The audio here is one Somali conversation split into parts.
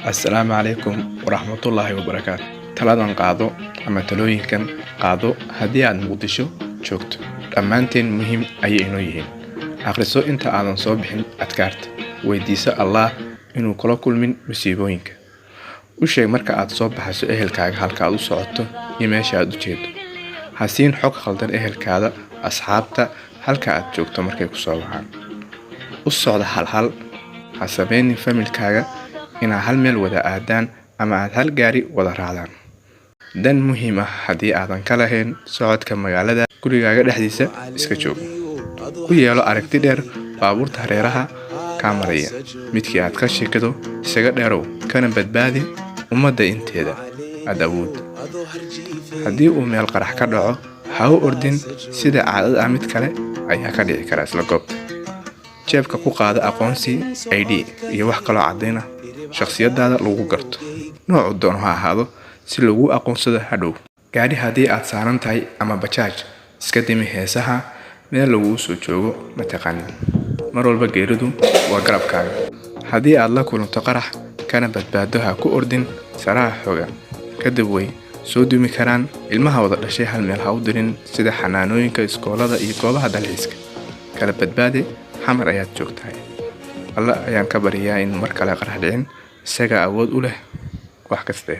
Assalaamu calaykum waraxmatullaahi wabarakaatu. Taladan qaado ama talooyinkan qaado haddii aad Muqdisho joogto. Dhammaanteen muhiim ayay inoo yihiin. Akhriso inta aadan soo bixin adkaarta. Weydiisa Allah inuu kula kulmin musiibooyinka. U sheeg marka aad soo baxayso ehelkaaga halka aad u socoto iyo meesha aad u jeedo. Ha siin xog khaldan ehelkaada, asxaabta halka aad joogto markay ku soo wacaan. U socda hal. Ha samaynin familkaaga inaa hal meel wada aadaan ama aad hal gaari wada raacdaan. Dan muhiim ah haddii aadan ka lahayn socodka magaalada, gurigaaga dhexdiisa iska joog. U yeelo aragti dheer baabuurta hareeraha kaa maraya. Midkii aad ka sheekado isaga dheerow kana badbaadi ummadda inteeda aad awood. Haddii uu meel qarax ka dhaco, ha u ordin sida caadada ah, mid kale ayaa ka dhici kara isla goobta. Jeebka ku qaada aqoonsi ID iyo wax kaloo caddayn ah shakhsiyadaada lagu garto. Noocu doono ha ahaado si lagu aqoonsado hadhow. Gaari haddii aad saaran tahay ama bajaaj, iska dimi heesaha meel lagu soo joogo ma taqaanin. Mar walba geeridu waa garabkaaga. Haddii aad la kulanto qarax kana badbaado, ha ku ordin saraha xooggan. Kadib way soo dumi karaan. Ilmaha wada dhashay hal meel ha u dirin sida xanaanooyinka, iskoolada iyo goobaha dalxiiska. Kala badbaadi, xamar ayaad joogtahay. Allah ayaan ka baryaa in mar kale qarax dhicin. Isaga awood u leh wax kaste.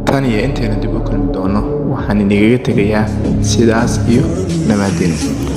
Tan iyo intayna dib u kulmi doono waxaan idinkaga tegayaa sidaas iyo nabadgelyo.